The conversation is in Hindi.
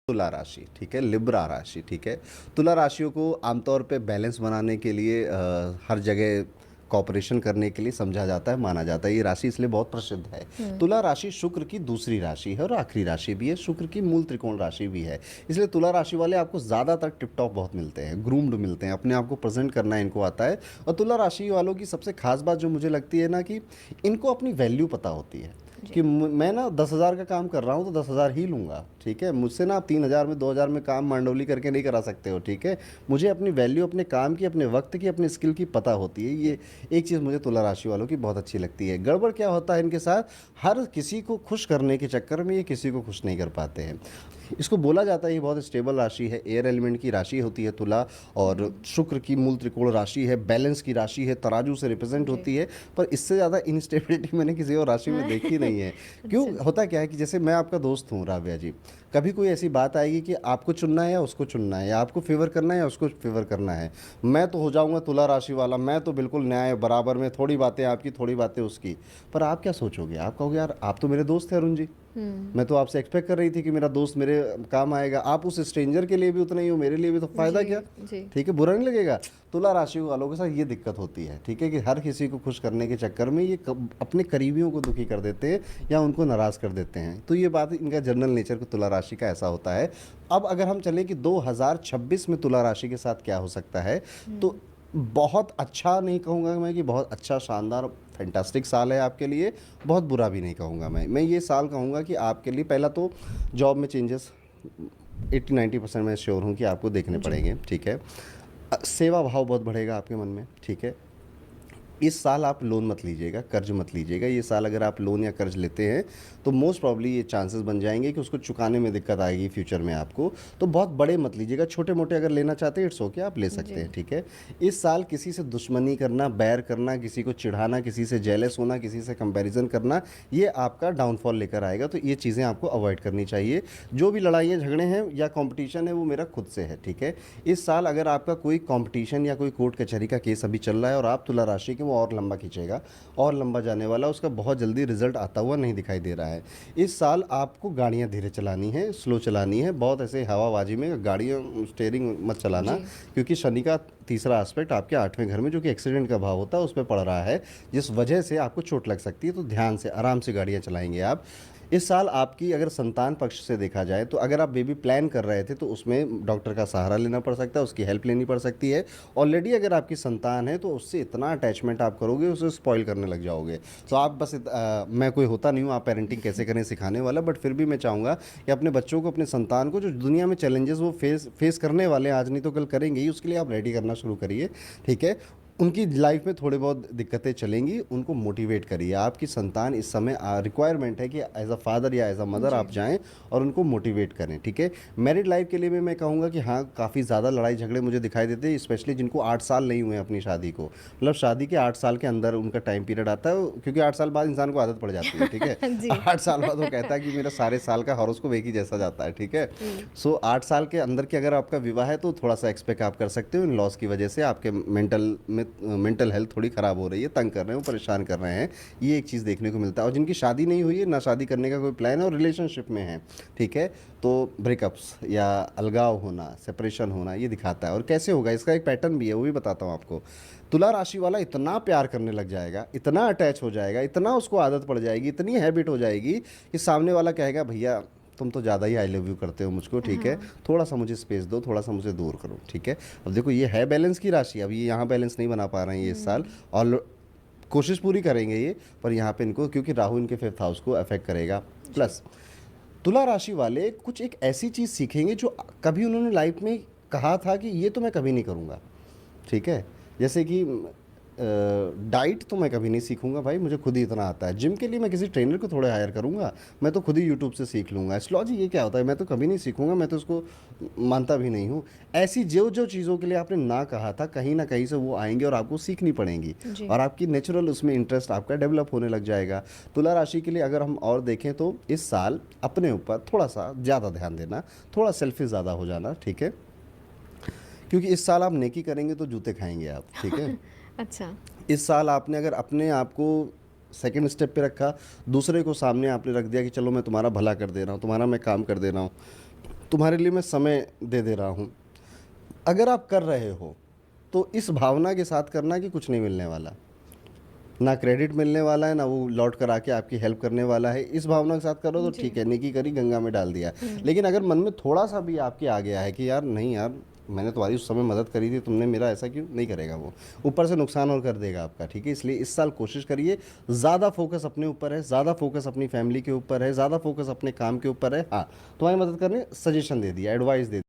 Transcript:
तुला राशि, ठीक है, लिब्रा राशि, ठीक है। तुला राशियों को आमतौर पे बैलेंस बनाने के लिए हर जगह कॉपरेशन करने के लिए समझा जाता है, माना जाता है। ये राशि इसलिए बहुत प्रसिद्ध है। हुँ। तुला राशि शुक्र की दूसरी राशि है और आखिरी राशि भी है, शुक्र की मूल त्रिकोण राशि भी है। इसलिए तुला राशि वाले आपको ज़्यादातर टिप टॉप बहुत मिलते हैं, ग्रूम्ड मिलते हैं, अपने आप को प्रेजेंट करना इनको आता है। और तुला राशि वालों की सबसे खास बात जो मुझे लगती है ना, कि इनको अपनी वैल्यू पता होती है जी। कि मैं ना 10,000 का काम कर रहा हूँ तो 10,000 ही लूँगा, ठीक है। मुझसे ना आप 3,000 में 2,000 में काम मांडोली करके नहीं करा सकते हो, ठीक है। मुझे अपनी वैल्यू अपने काम की, अपने वक्त की, अपने स्किल की पता होती है। ये एक चीज़ मुझे तुला राशि वालों की बहुत अच्छी लगती है। गड़बड़ क्या होता है इनके साथ, हर किसी को खुश करने के चक्कर में ये किसी को खुश नहीं कर पाते हैं। इसको बोला जाता है ये बहुत स्टेबल राशि है, एयर एलिमेंट की राशि होती है तुला, और हुँ। शुक्र की मूल त्रिकोण राशि है, बैलेंस की राशि है, तराजू से रिप्रेजेंट जी। होती है। पर इससे ज़्यादा इनस्टेबिलिटी मैंने किसी और राशि में देखी नहीं है। क्यों अच्छा। होता क्या है कि जैसे मैं आपका दोस्त हूँ राबिया जी, कभी कोई ऐसी बात आएगी कि आपको चुनना है या उसको चुनना है, या आपको फेवर करना है या उसको फेवर करना है, मैं तो हो जाऊंगा तुला राशि वाला, मैं तो बिल्कुल न्याय बराबर में, थोड़ी बातें आपकी थोड़ी बातें उसकी। पर आप क्या सोचोगे, आप कहोगे यार आप तो मेरे दोस्त हैं अरुण जी, हुँ। मैं तो आपसे एक्सपेक्ट कर रही थी कि मेरा दोस्त मेरे काम आएगा, आप उस स्ट्रेंजर के लिए भी उतना ही हो, मेरे लिए भी, तो फ़ायदा जी, क्या। जी। ठीक है, बुरा नहीं लगेगा। तुला राशि वालों के साथ ये दिक्कत होती है, ठीक है, कि हर किसी को खुश करने के चक्कर में ये अपने करीबियों को दुखी कर देते हैं या उनको नाराज़ कर देते हैं। तो ये बात इनका जनरल नेचर को तुला राशि का ऐसा होता है। अब अगर हम चलें कि 2026 में तुला राशि के साथ क्या हो सकता है, तो हुँ। बहुत अच्छा नहीं कहूँगा मैं कि बहुत अच्छा, शानदार, फैंटास्टिक साल है आपके लिए। बहुत बुरा भी नहीं कहूँगा मैं ये साल कहूँगा कि आपके लिए पहला तो जॉब में चेंजेस 80-90% मैं श्योर हूँ कि आपको देखने जी। पड़ेंगे, ठीक है। सेवा भाव बहुत बढ़ेगा आपके मन में, ठीक है। इस साल आप लोन मत लीजिएगा, कर्ज मत लीजिएगा। ये साल अगर आप लोन या कर्ज लेते हैं तो मोस्ट प्रॉब्ली ये चांसेस बन जाएंगे कि उसको चुकाने में दिक्कत आएगी फ्यूचर में आपको। तो बहुत बड़े मत लीजिएगा, छोटे मोटे अगर लेना चाहते हैं इट्स ओके, आप ले सकते जी। हैं, ठीक है। इस साल किसी से दुश्मनी करना, बैर करना, किसी को चिढ़ाना, किसी से जेलस होना, किसी से कंपैरिजन करना, ये आपका डाउनफॉल लेकर आएगा। तो ये चीज़ें आपको अवॉइड करनी चाहिए। जो भी लड़ाइयाँ झगड़े हैं या कॉम्पिटिशन है वो मेरा खुद से है, ठीक है। इस साल अगर आपका कोई कॉम्पिटिशन या कोई कोर्ट कचहरी का केस अभी चल रहा है और आप तुला राशि के, वो और लंबा खींचेगा, और लंबा जाने वाला, उसका बहुत जल्दी रिजल्ट आता हुआ नहीं दिखाई दे रहा है। इस साल आपको गाड़ियाँ धीरे चलानी है, स्लो चलानी है, बहुत ऐसे हवाबाजी में गाड़ियाँ स्टेयरिंग मत चलाना, जी। क्योंकि शनि का तीसरा एस्पेक्ट आपके 8वें घर में जो कि एक्सीडेंट का भाव होता है उस पर पड़ रहा है, जिस वजह से आपको चोट लग सकती है। तो ध्यान से आराम से गाड़ियाँ चलाएंगे आप। इस साल आपकी अगर संतान पक्ष से देखा जाए तो अगर आप बेबी प्लान कर रहे थे तो उसमें डॉक्टर का सहारा लेना पड़ सकता है, उसकी हेल्प लेनी पड़ सकती है। ऑलरेडी अगर आपकी संतान है तो उससे इतना अटैचमेंट आप करोगे, उसे स्पॉइल करने लग जाओगे। तो आप बस मैं कोई होता नहीं हूँ आप पेरेंटिंग कैसे करें सिखाने वाला, बट फिर भी मैं चाहूँगा कि अपने बच्चों को, अपने संतान को, जो दुनिया में चैलेंजेस वो फेस करने वाले हैं, आज नहीं तो कल करेंगे ही, उसके लिए आप रेडी करना शुरू करिए, ठीक है। उनकी लाइफ में थोड़े बहुत दिक्कतें चलेंगी, उनको मोटिवेट करिए। आपकी संतान इस समय रिक्वायरमेंट है कि एज अ फादर या एज अ मदर जी। आप जाएं और उनको मोटिवेट करें, ठीक है। मैरिड लाइफ के लिए भी मैं कहूँगा कि हाँ, काफ़ी ज़्यादा लड़ाई झगड़े मुझे दिखाई देते हैं, स्पेशली जिनको 8 साल नहीं हुए अपनी शादी को, मतलब शादी के 8 साल के अंदर उनका टाइम पीरियड आता है, क्योंकि 8 साल बाद इंसान को आदत पड़ जाती है, ठीक है। जी। 8 साल बाद वो कहता है कि मेरा सारे साल का हॉरोस्कोप एक ही जैसा जाता है, ठीक है। हुँ। सो 8 साल के अंदर की अगर आपका विवाह है तो थोड़ा सा एक्सपेक्ट आप कर सकते हो, इन लॉस की वजह से आपके मेंटल हेल्थ थोड़ी ख़राब हो रही है, तंग कर रहे हैं, वो परेशान कर रहे हैं। ये एक चीज़ देखने को मिलता है। और जिनकी शादी नहीं हुई है, ना शादी करने का कोई प्लान है और रिलेशनशिप में है, ठीक है, तो ब्रेकअप्स या अलगाव होना, सेपरेशन होना, ये दिखाता है। और कैसे होगा इसका एक पैटर्न भी है, वो भी बताता हूँ आपको। तुला राशि वाला इतना प्यार करने लग जाएगा, इतना अटैच हो जाएगा, इतना उसको आदत पड़ जाएगी, इतनी हैबिट हो जाएगी कि सामने वाला कहेगा भैया तुम तो ज़्यादा ही आई लव यू करते हो मुझको, ठीक है, हाँ। थोड़ा सा मुझे स्पेस दो, थोड़ा सा मुझे दूर करो, ठीक है। अब देखो ये है बैलेंस की राशि, अब ये यहाँ बैलेंस नहीं बना पा रहे हैं ये इस साल, हुँ। और कोशिश पूरी करेंगे ये, पर यहाँ पे इनको, क्योंकि राहु इनके 5th हाउस को अफेक्ट करेगा। जी। प्लस तुला राशि वाले कुछ एक ऐसी चीज़ सीखेंगे जो कभी उन्होंने लाइफ में कहा था कि ये तो मैं कभी नहीं करूँगा, ठीक है। जैसे कि डाइट तो मैं कभी नहीं सीखूंगा भाई, मुझे खुद ही इतना आता है। जिम के लिए मैं किसी ट्रेनर को थोड़े हायर करूंगा, मैं तो खुद ही यूट्यूब से सीख लूँगा। एस्ट्रोलॉजी ये क्या होता है, मैं तो कभी नहीं सीखूंगा, मैं तो उसको मानता भी नहीं हूँ। ऐसी जो जो चीज़ों के लिए आपने ना कहा था, कहीं ना कहीं से वो आएंगे और आपको सीखनी पड़ेंगी, जी। और आपकी नेचुरल उसमें इंटरेस्ट आपका डेवलप होने लग जाएगा। तुला राशि के लिए अगर हम और देखें तो इस साल अपने ऊपर थोड़ा सा ज़्यादा ध्यान देना, थोड़ा सेल्फिश ज़्यादा हो जाना, ठीक है, क्योंकि इस साल आप नेकी करेंगे तो जूते खाएंगे आप, ठीक है। अच्छा। इस साल आपने अगर अपने आप को सेकंड स्टेप पे रखा, दूसरे को सामने आपने रख दिया कि चलो मैं तुम्हारा भला कर दे रहा हूँ, तुम्हारा मैं काम कर दे रहा हूँ, तुम्हारे लिए मैं समय दे रहा हूँ। अगर आप कर रहे हो तो इस भावना के साथ करना कि कुछ नहीं मिलने वाला, ना क्रेडिट मिलने वाला है, ना वो लौट कर आके आपकी हेल्प करने वाला है। इस भावना के साथ करो तो जी। ठीक है, नेकी करी गंगा में डाल दिया। हुँ। लेकिन अगर मन में थोड़ा सा भी आपके आ गया है कि यार नहीं यार, मैंने तुम्हारी उस समय मदद करी थी, तुमने मेरा ऐसा क्यों, नहीं करेगा वो, ऊपर से नुकसान और कर देगा आपका। ठीक है, इसलिए इस साल कोशिश करिए, ज़्यादा फोकस अपने ऊपर है, ज़्यादा फोकस अपनी फैमिली के ऊपर है, ज़्यादा फोकस अपने काम के ऊपर है। हाँ, तुम्हारी मदद करने सजेशन दे दिया, एडवाइस दे